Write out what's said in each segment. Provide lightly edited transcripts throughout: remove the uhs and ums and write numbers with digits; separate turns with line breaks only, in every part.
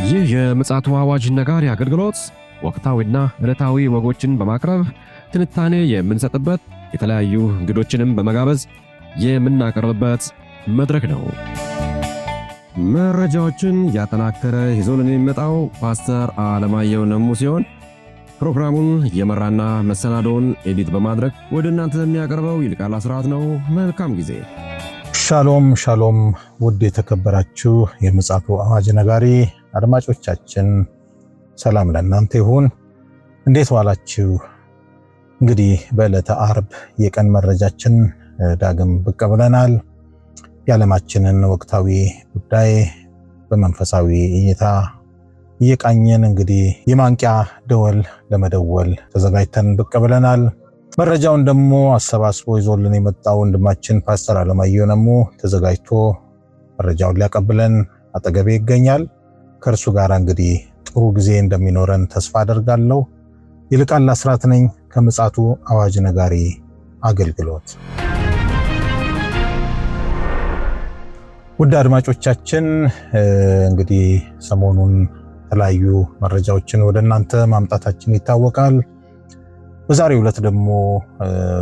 ይህ የምፅዓቱ አዋጅ ነጋሪ አገልግሎት ወቅታዊና ዕለታዊ ወጎችን በማቅረብ ትንታኔ የምንሰጥበት የተለያዩ እንግዶችንም በመጋበዝ የምናቀርብበት መድረክ ነው። መረጃዎችን ያጠናከረ ይዞልን የሚመጣው ፓስተር አለማየሁ ነሙ ሲሆን ፕሮግራሙን የመራና መሰናዶውን ኤዲት በማድረግ ወደ እናንተ የሚያቀርበው ይልቃል አስራት ነው። መልካም ጊዜ።
ሻሎም ሻሎም፣ ውድ የተከበራችሁ የምፅዓቱ አዋጅ ነጋሪ አድማጮቻችን ሰላም ለእናንተ ይሁን። እንዴት ዋላችሁ? እንግዲህ በዕለተ ዓርብ የቀን መረጃችን ዳግም ብቅ ብለናል። የዓለማችንን ወቅታዊ ጉዳይ በመንፈሳዊ እይታ እየቃኘን እንግዲህ የማንቂያ ደወል ለመደወል ተዘጋጅተን ብቅ ብለናል። መረጃውን ደግሞ አሰባስቦ ይዞልን የመጣው ወንድማችን ፓስተር አለማየሁ ነሙ ተዘጋጅቶ መረጃውን ሊያቀብለን አጠገቤ ይገኛል። ከእርሱ ጋር እንግዲህ ጥሩ ጊዜ እንደሚኖረን ተስፋ አደርጋለሁ። ይልቃል አስራት ነኝ ከምፅዓቱ አዋጅ ነጋሪ አገልግሎት። ውድ አድማጮቻችን እንግዲህ ሰሞኑን የተለያዩ መረጃዎችን ወደ እናንተ ማምጣታችን ይታወቃል። በዛሬው ዕለት ደግሞ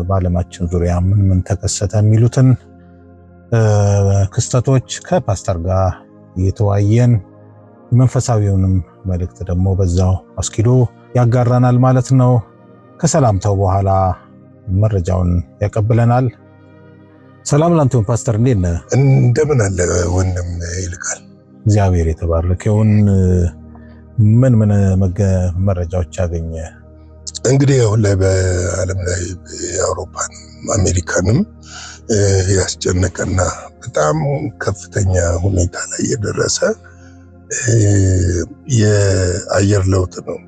በዓለማችን ዙሪያ ምን ተከሰተ የሚሉትን ክስተቶች ከፓስተር ጋር እየተወያየን መንፈሳዊውንም መልእክት ደግሞ በዛው አስኪዶ ያጋራናል ማለት ነው። ከሰላምታው በኋላ መረጃውን ያቀብለናል። ሰላም ላንተ ፓስተር፣ እንዴት ነህ?
እንደምን አለ ወንድም ይልቃል?
እግዚአብሔር የተባረከ ይሁን። ምን መረጃዎች አገኘ?
እንግዲህ አሁን ላይ በዓለም ላይ የአውሮፓን አሜሪካንም ያስጨነቀና በጣም ከፍተኛ ሁኔታ ላይ የደረሰ የአየር ለውጥ ነው።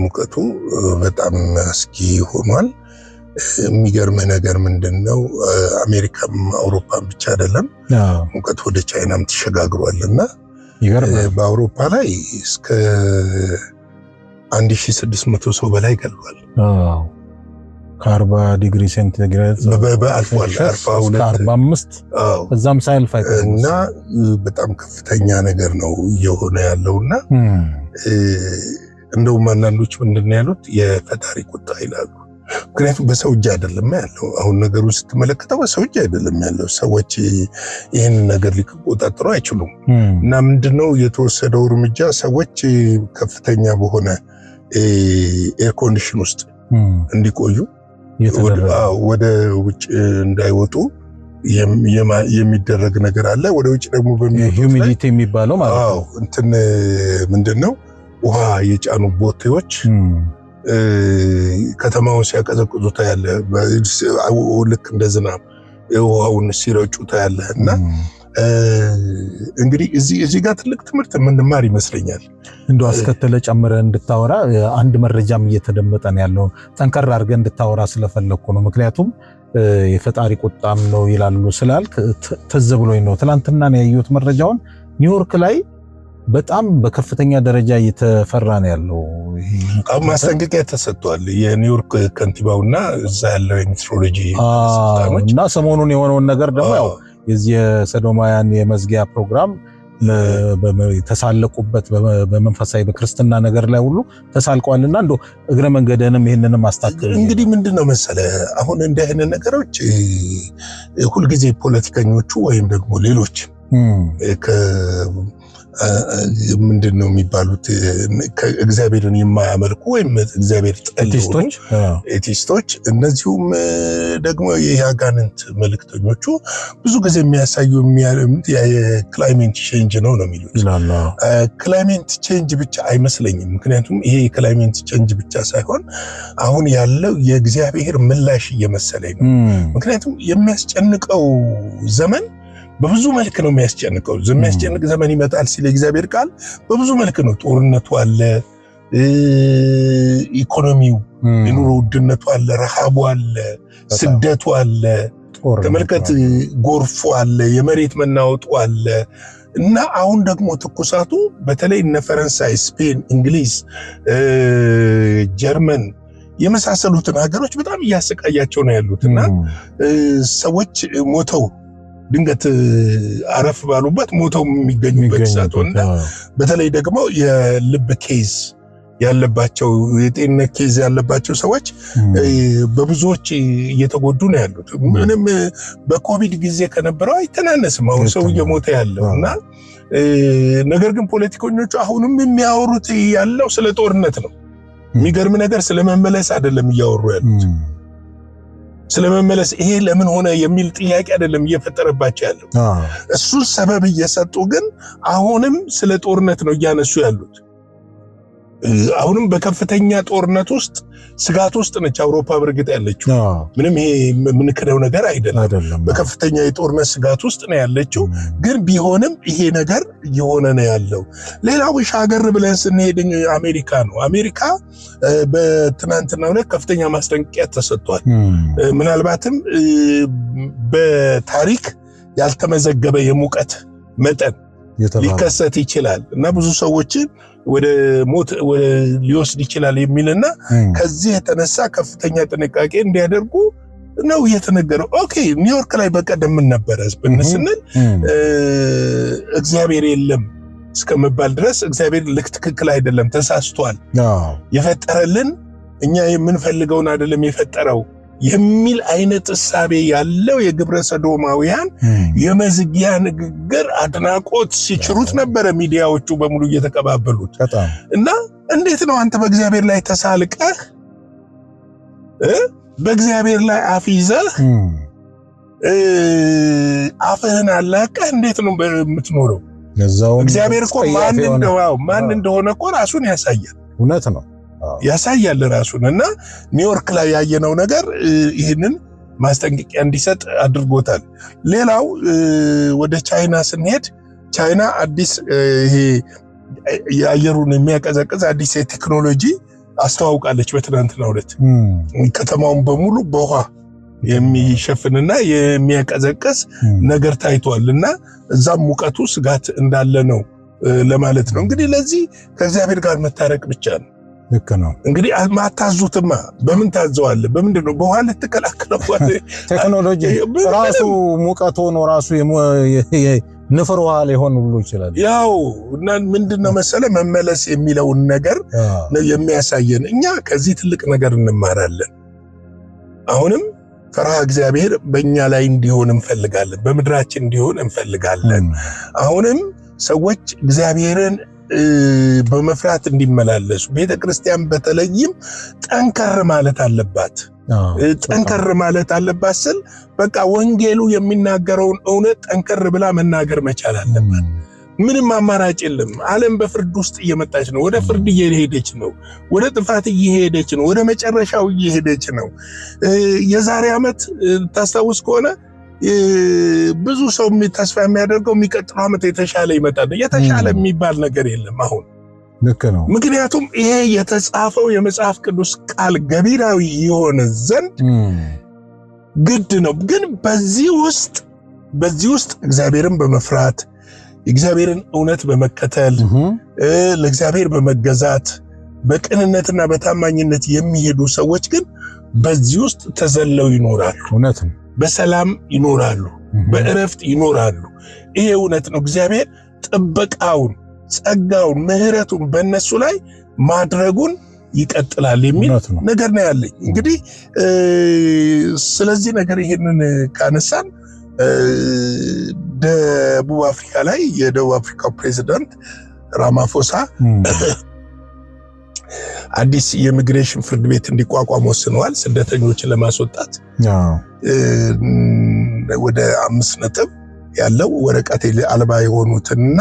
ሙቀቱ በጣም አስጊ ሆኗል። የሚገርምህ ነገር ምንድነው? አሜሪካም አውሮፓን ብቻ አይደለም ሙቀቱ ወደ ቻይናም ተሸጋግሯልና በአውሮፓ ላይ እስከ 1600 ሰው በላይ ገድሏል።
ከ40 ዲግሪ ሴንቲግሬድ
አልፏል።
45 እዛም ሳይልፍ
እና በጣም ከፍተኛ ነገር ነው እየሆነ ያለውና እንደውም አንዳንዶች ምንድን ያሉት የፈጣሪ ቁጣ ይላሉ። ምክንያቱም በሰው እጅ አይደለም ያለው። አሁን ነገሩ ስትመለከተው በሰው እጅ አይደለም ያለው። ሰዎች ይህን ነገር ሊቆጣጠሩ አይችሉም። እና ምንድነው የተወሰደው እርምጃ? ሰዎች ከፍተኛ በሆነ ኤር ኮንዲሽን ውስጥ እንዲቆዩ፣ ወደ ውጭ እንዳይወጡ የሚደረግ ነገር አለ። ወደ ውጭ ደግሞ
ሂዩሚዲቲ የሚባለው ማለት ነው።
እንትን ምንድነው ውሃ የጫኑ ቦቴዎች ከተማውን ሲያቀዘቅዙ ታያለ። ልክ እንደ ዝናብ ውሃውን ሲረጩ ታያለ። እና እንግዲህ እዚህ ጋር ትልቅ ትምህርት የምንማር ይመስለኛል።
እንደው አስከተለ ጨምረ እንድታወራ አንድ መረጃም እየተደመጠ ነው ያለው። ጠንከር አድርገህ እንድታወራ ስለፈለኩ ነው። ምክንያቱም የፈጣሪ ቁጣም ነው ይላሉ ስላልክ ተዝ ብሎኝ ነው። ትናንትና ነው ያየሁት መረጃውን። ኒውዮርክ ላይ በጣም በከፍተኛ ደረጃ እየተፈራ ነው ያለው።
ማስጠንቀቂያ ተሰጥቷል። የኒውዮርክ ከንቲባውና እዛ ያለው የሜትሮሎጂ
ባለስልጣኖች እና ሰሞኑን የሆነውን ነገር ደግሞ ያው የዚህ የሰዶማውያን የመዝጊያ ፕሮግራም ተሳለቁበት በመንፈሳዊ በክርስትና ነገር ላይ ሁሉ ተሳልቀዋልና እንደው እግረ መንገደንም ይሄንንም አስተካክል።
እንግዲህ ምንድነው መሰለ አሁን እንደ አይነት ነገሮች ሁልጊዜ ፖለቲከኞቹ ወይም ደግሞ ሌሎች ምንድነው የሚባሉት እግዚአብሔርን የማያመልኩ ወይም እግዚአብሔር ጠልቶች ኤቲስቶች፣ እነዚሁም ደግሞ የያጋንንት መልእክተኞቹ ብዙ ጊዜ የሚያሳዩ የክላይሜት ቼንጅ ነው የሚሉት። ክላይሜት ቼንጅ ብቻ አይመስለኝም። ምክንያቱም ይሄ የክላይሜት ቼንጅ ብቻ ሳይሆን አሁን ያለው የእግዚአብሔር ምላሽ እየመሰለኝ ነው። ምክንያቱም የሚያስጨንቀው ዘመን በብዙ መልክ ነው የሚያስጨንቀው። የሚያስጨንቅ ዘመን ይመጣል ሲል እግዚአብሔር ቃል በብዙ መልክ ነው። ጦርነቱ አለ፣ ኢኮኖሚው፣ የኑሮ ውድነቱ አለ፣ ረሃቡ አለ፣ ስደቱ አለ፣ ተመልከት፣ ጎርፉ አለ፣ የመሬት መናወጡ አለ። እና አሁን ደግሞ ትኩሳቱ በተለይ እነ ፈረንሳይ፣ ስፔን፣ እንግሊዝ፣ ጀርመን የመሳሰሉትን ሀገሮች በጣም እያሰቃያቸው ነው ያሉትና ሰዎች ሞተው ድንገት አረፍ ባሉበት ሞተው የሚገኙበት ሰዓት እና በተለይ ደግሞ የልብ ኬዝ ያለባቸው የጤንነት ኬዝ ያለባቸው ሰዎች በብዙዎች እየተጎዱ ነው ያሉት። ምንም በኮቪድ ጊዜ ከነበረው አይተናነስም አሁን ሰው እየሞተ ያለውና ነገር ግን ፖለቲከኞቹ አሁንም የሚያወሩት ያለው ስለ ጦርነት ነው። የሚገርም ነገር ስለመመለስ አይደለም እያወሩ ያሉት። ስለመመለስ ይሄ ለምን ሆነ የሚል ጥያቄ አይደለም እየፈጠረባቸው ያለው። እሱ ሰበብ እየሰጡ ግን አሁንም ስለ ጦርነት ነው እያነሱ ያሉት። አሁንም በከፍተኛ ጦርነት ውስጥ ስጋት ውስጥ ነች አውሮፓ በርግጥ ያለችው። ምንም ይሄ ምንክደው ነገር አይደለም። በከፍተኛ የጦርነት ስጋት ውስጥ ነው ያለችው። ግን ቢሆንም ይሄ ነገር እየሆነ ነው ያለው። ሌላው ሻገር ብለን ስንሄድ አሜሪካ ነው። አሜሪካ በትናንትናው ዕለት ከፍተኛ ማስጠንቀቂያ ተሰጥቷል። ምናልባትም በታሪክ ያልተመዘገበ የሙቀት መጠን ሊከሰት ይችላል እና ብዙ ሰዎችን ወደ ሞት ሊወስድ ይችላል የሚልና ከዚህ የተነሳ ከፍተኛ ጥንቃቄ እንዲያደርጉ ነው የተነገረው። ኦኬ ኒውዮርክ ላይ በቀደም ምን ነበረ ስንል እግዚአብሔር የለም እስከመባል ድረስ እግዚአብሔር ልክ ትክክል አይደለም ተሳስቷል፣ የፈጠረልን እኛ የምንፈልገውን አይደለም የፈጠረው የሚል አይነት እሳቤ ያለው የግብረ ሰዶማውያን የመዝጊያ ንግግር አድናቆት ሲችሩት ነበረ ሚዲያዎቹ በሙሉ እየተቀባበሉት። እና እንዴት ነው አንተ በእግዚአብሔር ላይ ተሳልቀህ በእግዚአብሔር ላይ አፍይዘህ አፍህን አላቀህ እንዴት ነው የምትኖረው? እግዚአብሔር እኮ ማን እንደሆነ እኮ ራሱን ያሳያል።
እውነት ነው
ያሳያል ራሱን። እና ኒውዮርክ ላይ ያየነው ነገር ይህንን ማስጠንቀቂያ እንዲሰጥ አድርጎታል። ሌላው ወደ ቻይና ስንሄድ ቻይና አዲስ ይሄ የአየሩን የሚያቀዘቅዝ አዲስ ቴክኖሎጂ አስተዋውቃለች በትናንትናው ዕለት። ከተማውን በሙሉ በውሃ የሚሸፍንና የሚያቀዘቅዝ ነገር ታይቷልና እዛም ሙቀቱ ስጋት እንዳለ ነው ለማለት ነው። እንግዲህ ለዚህ ከእግዚአብሔር ጋር መታረቅ ብቻ ነው።
ልክ ነው።
እንግዲህ ማታዙትማ በምን ታዘዋለ? በምንድን ነው? በውሃ ልትከላከለው
ቴክኖሎጂ ራሱ ሙቀት ሆኖ ራሱ ንፍር ውሃ ሊሆን ሁሉ ይችላል።
ያው እና ምንድነው መሰለ መመለስ የሚለውን ነገር ነው የሚያሳየን። እኛ ከዚህ ትልቅ ነገር እንማራለን። አሁንም ፈርሃ እግዚአብሔር በእኛ ላይ እንዲሆን እንፈልጋለን፣ በምድራችን እንዲሆን እንፈልጋለን። አሁንም ሰዎች እግዚአብሔርን በመፍራት እንዲመላለሱ ቤተክርስቲያን በተለይም ጠንከር ማለት አለባት። ጠንከር ማለት አለባት ስል በቃ ወንጌሉ የሚናገረውን እውነት ጠንከር ብላ መናገር መቻል አለባት። ምንም አማራጭ የለም። ዓለም በፍርድ ውስጥ እየመጣች ነው። ወደ ፍርድ እየሄደች ነው። ወደ ጥፋት እየሄደች ነው። ወደ መጨረሻው እየሄደች ነው። የዛሬ ዓመት ታስታውስ ከሆነ ብዙ ሰው ተስፋ የሚያደርገው የሚቀጥለው ዓመት የተሻለ ይመጣል። የተሻለ የሚባል ነገር የለም አሁን።
ልክ ነው።
ምክንያቱም ይሄ የተጻፈው የመጽሐፍ ቅዱስ ቃል ገቢራዊ የሆነ ዘንድ ግድ ነው። ግን በዚህ ውስጥ እግዚአብሔርን በመፍራት እግዚአብሔርን እውነት በመከተል ለእግዚአብሔር በመገዛት በቅንነትና በታማኝነት የሚሄዱ ሰዎች ግን በዚህ ውስጥ ተዘለው ይኖራሉ።
እውነት ነው።
በሰላም ይኖራሉ፣ በእረፍት ይኖራሉ። ይሄ እውነት ነው። እግዚአብሔር ጥበቃውን፣ ጸጋውን፣ ምሕረቱን በእነሱ ላይ ማድረጉን ይቀጥላል የሚል ነገር ነው ያለኝ። እንግዲህ ስለዚህ ነገር ይሄንን ካነሳን ደቡብ አፍሪካ ላይ የደቡብ አፍሪካው ፕሬዝዳንት ራማፎሳ አዲስ የኢሚግሬሽን ፍርድ ቤት እንዲቋቋም ወስነዋል። ስደተኞችን ለማስወጣት ወደ 5 ነጥብ ያለው ወረቀት አልባ የሆኑትንና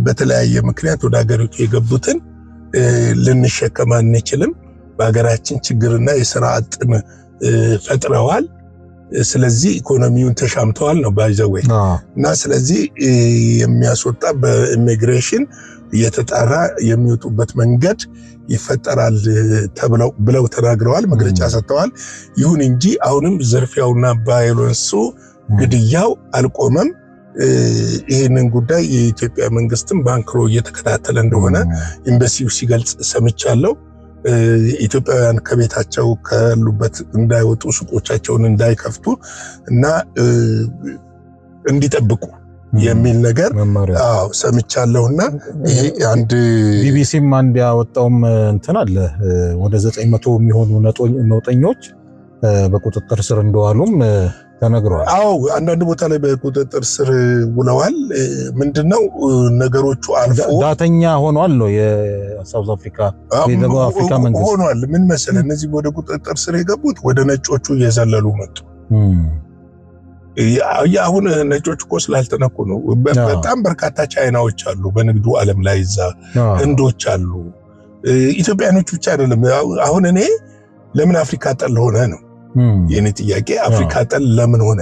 በተለያየ ምክንያት ወደ ሀገሪቱ የገቡትን ልንሸከም አንችልም፣ በሀገራችን ችግርና የሥራ አጥን ፈጥረዋል፣ ስለዚህ ኢኮኖሚውን ተሻምተዋል ነው ባይዘዌይ እና ስለዚህ የሚያስወጣ በኢሚግሬሽን እየተጣራ የሚወጡበት መንገድ ይፈጠራል ብለው ተናግረዋል፣ መግለጫ ሰጥተዋል። ይሁን እንጂ አሁንም ዝርፊያውና ቫዮለንሱ ግድያው አልቆመም። ይህንን ጉዳይ የኢትዮጵያ መንግስትም ባንክሮ እየተከታተለ እንደሆነ ኤምባሲው ሲገልጽ ሰምቻለሁ። ኢትዮጵያውያን ከቤታቸው ካሉበት እንዳይወጡ፣ ሱቆቻቸውን እንዳይከፍቱ እና እንዲጠብቁ የሚል ነገር ሰምቻለሁና ይሄ አንድ
ቢቢሲም አንድ ያወጣውም እንትን አለ ወደ 900 የሚሆኑ ነውጠኞች በቁጥጥር ስር እንደዋሉም ተነግሯል።
አንዳንድ ቦታ ላይ በቁጥጥር ስር ውለዋል። ምንድነው ነገሮቹ አልፎ
ዳተኛ ሆኗል ነው የሳውዝ አፍሪካ የደቡብ አፍሪካ መንግስት
ሆኗል። ምን መሰለ እነዚህ ወደ ቁጥጥር ስር የገቡት ወደ ነጮቹ እየዘለሉ መጡ። አሁን ነጮቹ እኮ ስላልተነኩ ነው። በጣም በርካታ ቻይናዎች አሉ በንግዱ ዓለም ላይ እዛ ህንዶች አሉ። ኢትዮጵያኖች ብቻ አይደለም። አሁን እኔ ለምን አፍሪካ ጠል ሆነ ነው የኔ ጥያቄ። አፍሪካ ጠል ለምን ሆነ?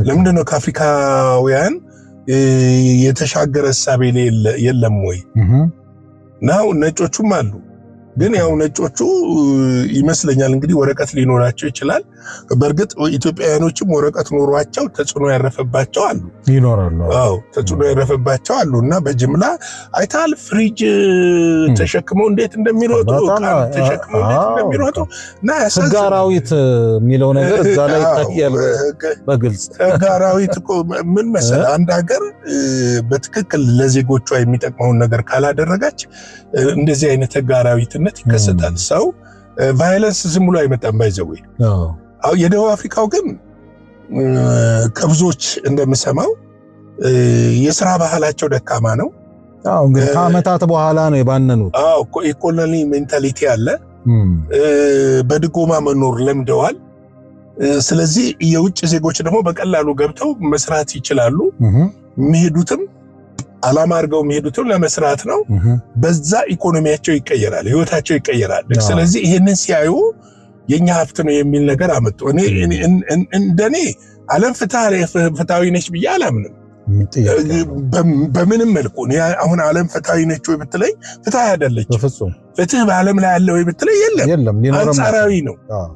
ለምንድነው ከአፍሪካውያን የተሻገረ እሳቤ የለም ወይ? ናው ነጮቹም አሉ። ግን ያው ነጮቹ ይመስለኛል እንግዲህ ወረቀት ሊኖራቸው ይችላል። በእርግጥ ኢትዮጵያውያኖችም ወረቀት ኖሯቸው ተጽዕኖ ያረፈባቸው አሉ
ይኖራሉ።
ተጽዕኖ ያረፈባቸው አሉና በጅምላ አይታል ፍሪጅ ተሸክመው እንዴት እንደሚሮጡ ተሸክመው እንዴት እንደሚሮጡ እና
ሕግ አራዊት የሚለው ነገር እዛ ላይ ይታያል በግልጽ።
ሕግ አራዊት እኮ ምን መሰለህ አንድ ሀገር በትክክል ለዜጎቿ የሚጠቅመውን ነገር ካላደረጋች እንደዚህ አይነት ሕግ አራዊት ይከሰታል። ሰው ቫዮለንስ ዝም ብሎ አይመጣም። ባይዘው የደቡብ አፍሪካው ግን ከብዙዎች እንደምሰማው የሥራ ባህላቸው ደካማ ነው።
እንግዲህ ከዓመታት በኋላ ነው የባነኑት።
ኢኮኖሚ ሜንታሊቲ አለ። በድጎማ መኖር ለምደዋል። ስለዚህ የውጭ ዜጎች ደግሞ በቀላሉ ገብተው መስራት ይችላሉ። የሚሄዱትም ዓላማ አድርገው የሚሄዱትም ለመስራት ነው። በዛ ኢኮኖሚያቸው ይቀየራል፣ ህይወታቸው ይቀየራል። ስለዚህ ይሄንን ሲያዩ የኛ ሀብት ነው የሚል ነገር አመጡ። እንደኔ ዓለም ፍትሃዊ ነች ብዬ አላምንም በምንም መልኩ። አሁን ዓለም ፍትሃዊ ነች ወይ ብትለኝ ፍትሃዊ አይደለችም። ፍትህ በዓለም ላይ ያለ ወይ ብትለኝ የለም፣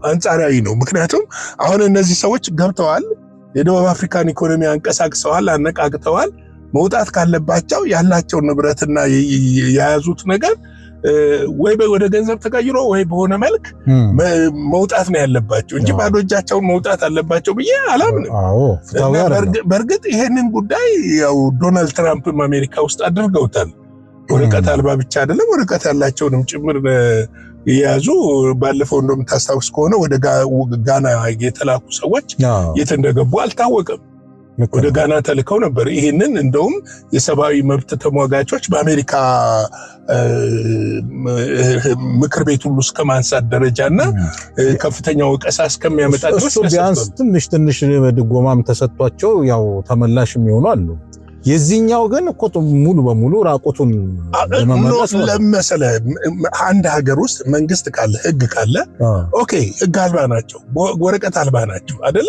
አንጻራዊ ነው። ምክንያቱም አሁን እነዚህ ሰዎች ገብተዋል፣ የደቡብ አፍሪካን ኢኮኖሚ አንቀሳቅሰዋል፣ አነቃቅተዋል። መውጣት ካለባቸው ያላቸው ንብረትና የያዙት ነገር ወይ ወደ ገንዘብ ተቀይሮ ወይ በሆነ መልክ መውጣት ነው ያለባቸው እንጂ ባዶ እጃቸውን መውጣት አለባቸው ብዬ አላምንም። በእርግጥ ይሄንን ጉዳይ ያው ዶናልድ ትራምፕም አሜሪካ ውስጥ አድርገውታል። ወረቀት አልባ ብቻ አይደለም ወረቀት ያላቸውንም ጭምር የያዙ። ባለፈው እንደምታስታውስ ከሆነ ወደ ጋና የተላኩ ሰዎች የት እንደገቡ አልታወቀም። ወደ ጋና ተልከው ነበር። ይሄንን እንደውም የሰብአዊ መብት ተሟጋቾች በአሜሪካ ምክር ቤት ሁሉ እስከ ማንሳት ደረጃና ከፍተኛ ወቀሳ እስከሚያመጣ ድረስ
ቢያንስ ትንሽ ድጎማም ተሰጥቷቸው ያው ተመላሽ የሚሆኑ አሉ። የዚህኛው ግን እኮ ሙሉ በሙሉ ራቁቱን
ለመሰለ አንድ ሀገር ውስጥ መንግስት ካለ ህግ ካለ ኦኬ፣ ህግ አልባ ናቸው፣ ወረቀት አልባ ናቸው አይደለ?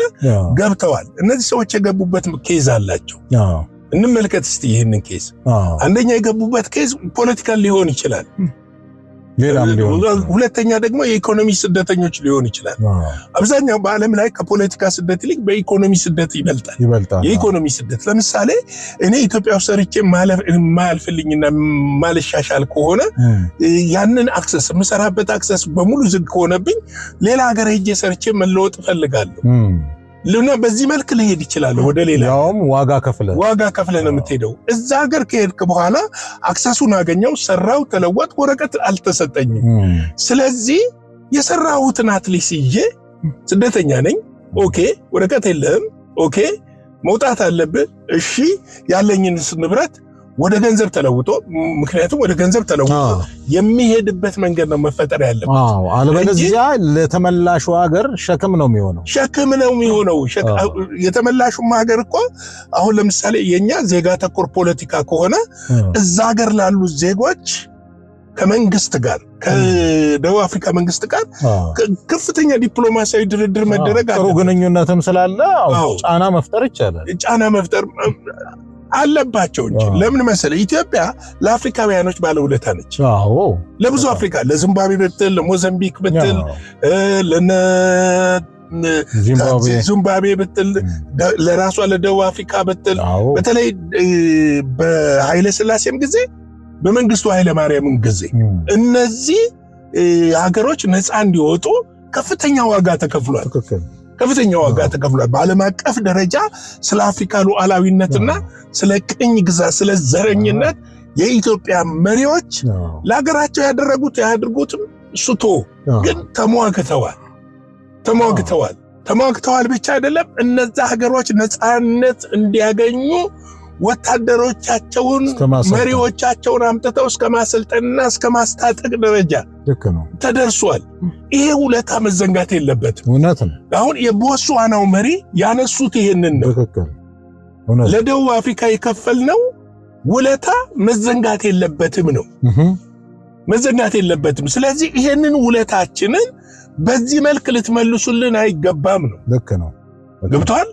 ገብተዋል። እነዚህ ሰዎች የገቡበት ኬዝ አላቸው። እንመልከት እስቲ ይህንን ኬዝ። አንደኛ የገቡበት ኬዝ ፖለቲካል ሊሆን ይችላል። ሁለተኛ ደግሞ የኢኮኖሚ ስደተኞች ሊሆን ይችላል። አብዛኛው በዓለም ላይ ከፖለቲካ ስደት ይልቅ በኢኮኖሚ ስደት ይበልጣል። የኢኮኖሚ ስደት ለምሳሌ እኔ ኢትዮጵያ ውስጥ ሰርቼ ማያልፍልኝና ማልሻሻል ከሆነ ያንን አክሰስ የምሰራበት አክሰስ በሙሉ ዝግ ከሆነብኝ ሌላ ሀገር ሄጄ ሰርቼ መለወጥ እፈልጋለሁ እና በዚህ መልክ ልሄድ ይችላል። ወደ ሌላ
ያውም ዋጋ ከፍለ ነው
የምትሄደው። እዛ ሀገር ከሄድክ በኋላ አክሰሱን አገኘው፣ ሰራው፣ ተለወጥ፣ ወረቀት አልተሰጠኝም። ስለዚህ የሰራሁትን አትሊስት ይዤ ስደተኛ ነኝ። ኦኬ፣ ወረቀት የለህም። ኦኬ፣ መውጣት አለብህ። እሺ፣ ያለኝን ንብረት ወደ ገንዘብ ተለውጦ፣ ምክንያቱም ወደ ገንዘብ ተለውጦ የሚሄድበት መንገድ ነው መፈጠር ያለበት።
አለበለዚያ ለተመላሹ ሀገር ሸክም ነው የሚሆነው።
የተመላሹም ሀገር እኮ አሁን ለምሳሌ የኛ ዜጋ ተኮር ፖለቲካ ከሆነ እዛ ሀገር ላሉ ዜጎች ከመንግስት ጋር ከደቡብ አፍሪካ መንግስት ጋር ከፍተኛ ዲፕሎማሲያዊ ድርድር መደረግ
ጥሩ ግንኙነትም ስላለ ጫና መፍጠር ይቻላል።
ጫና መፍጠር አለባቸው እንጂ ለምን መሰለህ ኢትዮጵያ ለአፍሪካውያኖች ባለውለታ ነች። ለብዙ አፍሪካ ለዚምባብዌ ብትል ለሞዛምቢክ ብትል ለነ ዚምባብዌ ብትል ለራሷ ለደቡብ አፍሪካ ብትል በተለይ በኃይለ ሥላሴም ጊዜ በመንግስቱ ኃይለ ማርያምም ጊዜ እነዚህ ሀገሮች ነፃ እንዲወጡ ከፍተኛ ዋጋ ተከፍሏል። ከፍተኛ ዋጋ ተከፍሏል። በዓለም አቀፍ ደረጃ ስለ አፍሪካ ሉዓላዊነትና ስለ ቅኝ ግዛት ስለ ዘረኝነት የኢትዮጵያ መሪዎች ለሀገራቸው ያድርጉትም ስቶ ግን ተሟግተዋል ብቻ አይደለም እነዛ ሀገሮች ነፃነት እንዲያገኙ ወታደሮቻቸውን መሪዎቻቸውን አምጥተው እስከ ማሰልጠንና እስከ ማስታጠቅ ደረጃ ተደርሷል። ይሄ ውለታ መዘንጋት የለበትም። አሁን የቦትስዋናው መሪ ያነሱት ይሄንን ነው። ለደቡብ አፍሪካ የከፈልነው ውለታ መዘንጋት የለበትም ነው መዘንጋት የለበትም። ስለዚህ ይሄንን ውለታችንን በዚህ መልክ ልትመልሱልን አይገባም ነው።
ልክ ነው።
ገብቷል።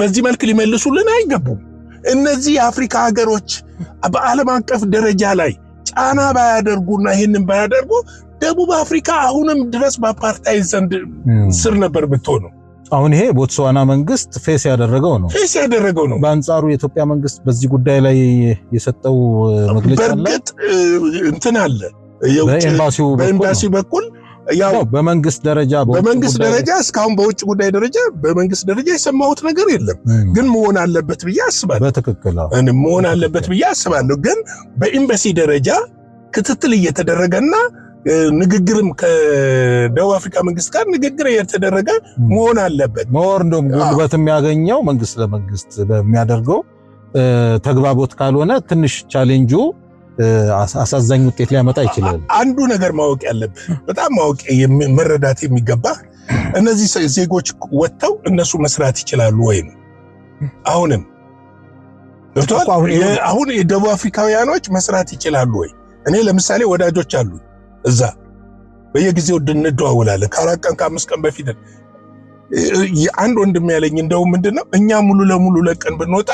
በዚህ መልክ ሊመልሱልን አይገቡም። እነዚህ የአፍሪካ ሀገሮች በዓለም አቀፍ ደረጃ ላይ ጫና ባያደርጉና ይሄንን ባያደርጉ ደቡብ አፍሪካ አሁንም ድረስ በአፓርታይድ ስር ነበር ብትሆነው።
አሁን ይሄ ቦትስዋና መንግስት ፌስ ያደረገው ነው። በአንጻሩ የኢትዮጵያ መንግስት በዚህ ጉዳይ ላይ የሰጠው መግለጫ አለ።
በእርግጥ እንትን አለ
በኤምባሲው
በኩል
ያው በመንግስት ደረጃ እስካሁን በውጭ ጉዳይ ደረጃ በመንግስት ደረጃ የሰማሁት ነገር የለም። ግን መሆን አለበት ብዬ አስባለሁ። በትክክል
መሆን አለበት ብዬ አስባለሁ። ግን በኤምባሲ ደረጃ ክትትል እየተደረገና ንግግርም ከደቡብ አፍሪካ መንግስት ጋር ንግግር እየተደረገ መሆን አለበት።
እንደውም ጉልበት የሚያገኘው መንግስት ለመንግስት በሚያደርገው ተግባቦት ካልሆነ ትንሽ ቻሌንጁ አሳዛኝ ውጤት ሊያመጣ ይችላል።
አንዱ ነገር ማወቅ ያለብህ በጣም መረዳት የሚገባ እነዚህ ዜጎች ወጥተው እነሱ መስራት ይችላሉ ወይ ነው። አሁን የደቡብ አፍሪካውያኖች መስራት ይችላሉ ወይ? እኔ ለምሳሌ ወዳጆች አሉ እዛ በየጊዜው እንደዋወላለን። ከ4 ቀን ከ5 ቀን በፊት አንድ ወንድም ያለኝ እንደው ምንድነው እኛ ሙሉ ለሙሉ ለቀን ብንወጣ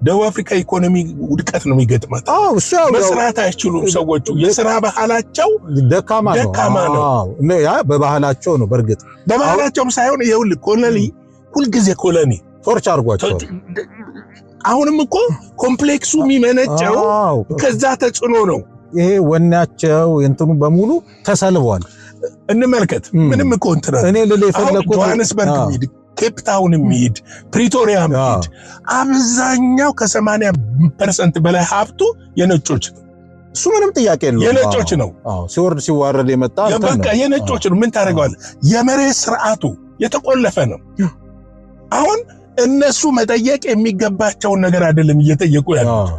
ደቡብ አፍሪካ ኢኮኖሚ ውድቀት ነው የሚገጥማት። መስራት አይችሉም ሰዎቹ። የሥራ ባህላቸው
ደካማ ነው። ያ በባህላቸው ነው። በርግጥ
በባህላቸውም ሳይሆን ይኸውልህ ሁልጊዜ ኮሎኒ ቶርች አድርጓቸው። አሁንም እኮ ኮምፕሌክሱ የሚመነጨው ከዛ ተጽዕኖ ነው።
ይሄ ወኔያቸው እንትኑ በሙሉ ተሰልቧል።
እንመልከት። ምንም እኮ እንትና
እኔ የፈለኩት
ጆሃንስበርግ የሚሄድ ኬፕ ታውን የሚሄድ ፕሪቶሪያ የሚሄድ አብዛኛው ከ80% በላይ ሀብቱ የነጮች ነው።
እሱ ምንም ጥያቄ የለውም።
የነጮች ነው።
ሲወርድ ሲዋረድ የመጣ
በቃ የነጮች ነው። ምን ታደርገዋለህ? የመሬት ስርዓቱ የተቆለፈ ነው። አሁን እነሱ መጠየቅ የሚገባቸውን ነገር አይደለም እየጠየቁ ያሉት።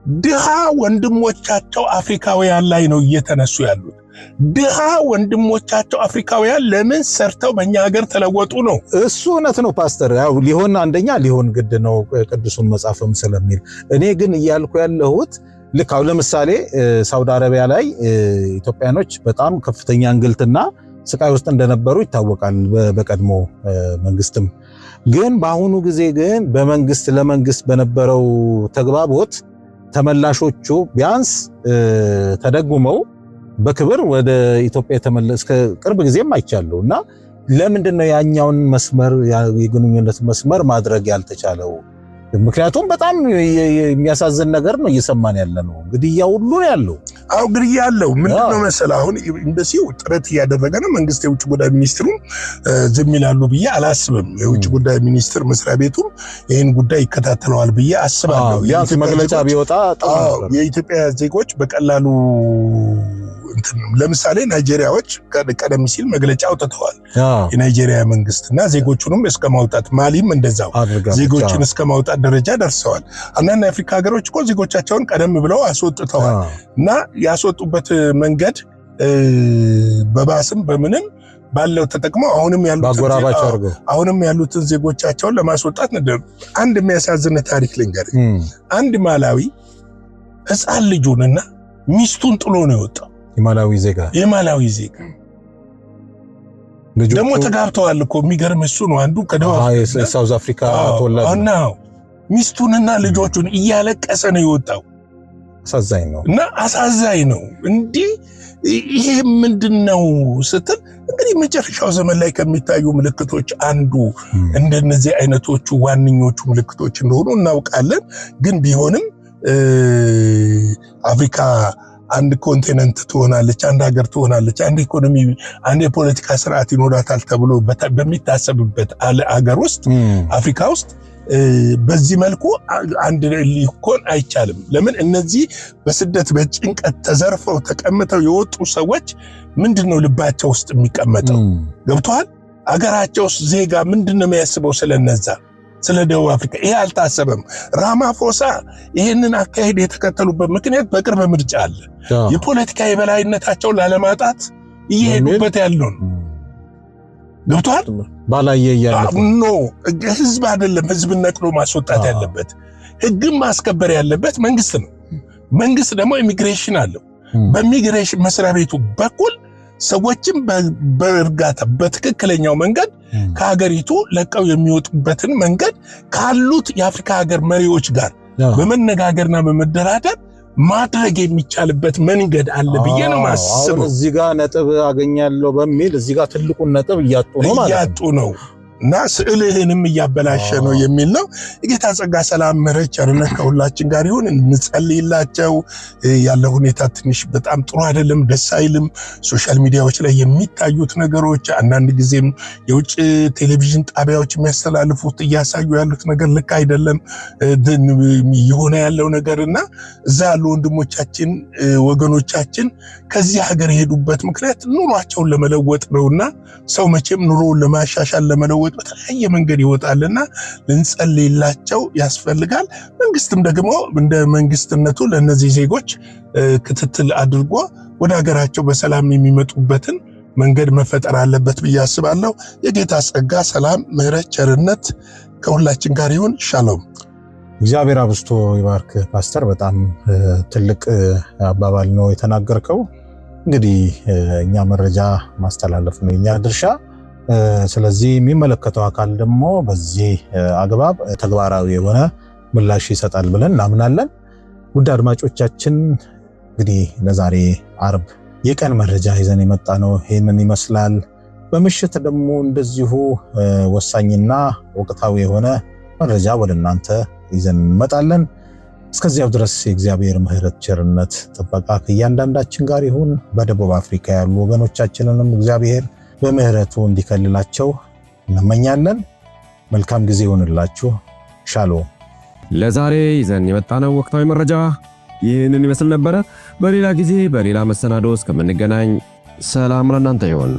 ድሃ ወንድሞቻቸው አፍሪካውያን ላይ ነው እየተነሱ ያሉት። ድሃ ወንድሞቻቸው አፍሪካውያን ለምን ሰርተው በእኛ ሀገር ተለወጡ ነው።
እሱ እውነት ነው ፓስተር። ያው ሊሆን ግድ ነው ቅዱሱን መጽሐፍም ስለሚል። እኔ ግን እያልኩ ያለሁት ልክ አሁን ለምሳሌ ሳውዲ አረቢያ ላይ ኢትዮጵያኖች በጣም ከፍተኛ እንግልትና ስቃይ ውስጥ እንደነበሩ ይታወቃል። በቀድሞ መንግስትም ግን በአሁኑ ጊዜ ግን በመንግስት ለመንግስት በነበረው ተግባቦት ተመላሾቹ ቢያንስ ተደጉመው በክብር ወደ ኢትዮጵያ የተመለሰ ቅርብ ጊዜም አይቻለሁ። እና ለምንድነው ያኛውን መስመር የግንኙነት መስመር ማድረግ ያልተቻለው? ምክንያቱም በጣም የሚያሳዝን ነገር ነው እየሰማን ያለ ነው። ግድያ ሁሉ ነው ያለው።
ግድያ ያለው ምንድነው መሰለህ? አሁን ኤምባሲው ጥረት እያደረገ ነው። መንግስት የውጭ ጉዳይ ሚኒስትሩ ዝም ይላሉ ብዬ አላስብም። የውጭ ጉዳይ ሚኒስትር መስሪያ ቤቱም ይህን ጉዳይ ይከታተለዋል ብዬ አስባለሁ።
ቢያንስ መግለጫ ቢወጣ
የኢትዮጵያ ዜጎች በቀላሉ ለምሳሌ ናይጄሪያዎች ቀደም ሲል መግለጫ አውጥተዋል። የናይጄሪያ መንግስትና ዜጎቹንም እስከ ማውጣት፣ ማሊም እንደዛው ዜጎችን እስከ ማውጣት ደረጃ ደርሰዋል። አንዳንድ የአፍሪካ ሀገሮች እኮ ዜጎቻቸውን ቀደም ብለው አስወጥተዋል። እና ያስወጡበት መንገድ በባስም በምንም ባለው ተጠቅመው አሁንም ያሉትን ዜጎቻቸውን ለማስወጣት ነበር። አንድ የሚያሳዝን ታሪክ ልንገርህ። አንድ ማላዊ ህፃን ልጁንና ሚስቱን ጥሎ ነው የወጣው። የማላዊ ዜጋ ደግሞ ተጋብተዋል እኮ። የሚገርም እሱ ነው። አንዱ
ሳውዝ አፍሪካ ተወላጅ ነው።
ሚስቱንና ልጆቹን እያለቀሰ ነው የወጣው። አሳዛኝ ነው። እንዲህ ይሄ ምንድነው ስትል እንግዲህ መጨረሻው ዘመን ላይ ከሚታዩ ምልክቶች አንዱ እንደነዚህ አይነቶቹ ዋነኞቹ ምልክቶች እንደሆኑ እናውቃለን። ግን ቢሆንም አንድ ኮንቲነንት ትሆናለች፣ አንድ ሀገር ትሆናለች፣ አንድ ኢኮኖሚ፣ አንድ የፖለቲካ ስርዓት ይኖራታል ተብሎ በሚታሰብበት ሀገር ውስጥ አፍሪካ ውስጥ በዚህ መልኩ አንድ ሊሆን አይቻልም። ለምን? እነዚህ በስደት በጭንቀት ተዘርፈው ተቀምጠው የወጡ ሰዎች ምንድነው ልባቸው ውስጥ የሚቀመጠው? ገብቷል? አገራቸው ዜጋ ምንድነው የሚያስበው ስለነዛ ስለ ደቡብ አፍሪካ? ይሄ አልታሰበም። ራማፎሳ ይህንን አካሄድ የተከተሉበት ምክንያት በቅርብ ምርጫ አለ። የፖለቲካ የበላይነታቸውን ላለማጣት እየሄዱበት ያለው ነው። ገብቷል?
ባላየ ያለው
ኖ ህዝብ አይደለም ህዝብን ነቅሎ ማስወጣት ያለበት፣ ህግን ማስከበር ያለበት መንግስት ነው። መንግስት ደግሞ ኢሚግሬሽን አለው። በኢሚግሬሽን መስሪያ ቤቱ በኩል ሰዎችን በእርጋታ በትክክለኛው መንገድ ከሀገሪቱ ለቀው የሚወጡበትን መንገድ ካሉት የአፍሪካ ሀገር መሪዎች ጋር በመነጋገርና በመደራደር ማድረግ የሚቻልበት መንገድ አለ ብዬ ነው ማስበው።
እዚህ ጋር ነጥብ አገኛለሁ በሚል እዚህ ጋር ትልቁን ነጥብ እያጡ ነው ማለት ነው።
እና ስዕልህንም እያበላሸ ነው የሚል ነው። የጌታ ጸጋ፣ ሰላም፣ ምሕረት፣ ቸርነት ከሁላችን ጋር ይሁን። እንጸልይላቸው። ያለው ሁኔታ ትንሽ በጣም ጥሩ አይደለም፣ ደስ አይልም። ሶሻል ሚዲያዎች ላይ የሚታዩት ነገሮች፣ አንዳንድ ጊዜም የውጭ ቴሌቪዥን ጣቢያዎች የሚያስተላልፉት እያሳዩ ያሉት ነገር ልክ አይደለም የሆነ ያለው ነገርና እዛ ያሉ ወንድሞቻችን ወገኖቻችን ከዚህ ሀገር የሄዱበት ምክንያት ኑሯቸውን ለመለወጥ ነውና ሰው መቼም ኑሮውን ለማሻሻል ለመለወጥ በተለያየ መንገድ ይወጣልና ልንጸልይላቸው ያስፈልጋል። መንግስትም ደግሞ እንደ መንግስትነቱ ለነዚህ ዜጎች ክትትል አድርጎ ወደ ሀገራቸው በሰላም የሚመጡበትን መንገድ መፈጠር አለበት ብዬ አስባለሁ። የጌታ ጸጋ፣ ሰላም፣ ምሕረት፣ ቸርነት ከሁላችን ጋር ይሁን። ሻሎም።
እግዚአብሔር አብዝቶ ይባርክ ፓስተር። በጣም ትልቅ አባባል ነው የተናገርከው። እንግዲህ እኛ መረጃ ማስተላለፍ ነው የኛ ድርሻ። ስለዚህ የሚመለከተው አካል ደግሞ በዚህ አግባብ ተግባራዊ የሆነ ምላሽ ይሰጣል ብለን እናምናለን። ውድ አድማጮቻችን እንግዲህ ለዛሬ አርብ የቀን መረጃ ይዘን የመጣ ነው ይህንን ይመስላል። በምሽት ደግሞ እንደዚሁ ወሳኝና ወቅታዊ የሆነ መረጃ ወደ እናንተ ይዘን እንመጣለን። እስከዚያው ድረስ የእግዚአብሔር ምሕረት፣ ቸርነት፣ ጥበቃ ከእያንዳንዳችን ጋር ይሁን። በደቡብ አፍሪካ ያሉ ወገኖቻችንንም እግዚአብሔር በምህረቱ እንዲከልላቸው እንመኛለን። መልካም ጊዜ ይሁንላችሁ። ሻሎም።
ለዛሬ ይዘን የመጣነው ወቅታዊ መረጃ ይህንን ይመስል ነበረ። በሌላ ጊዜ በሌላ መሰናዶ እስከምንገናኝ ሰላም ለእናንተ ይሁን።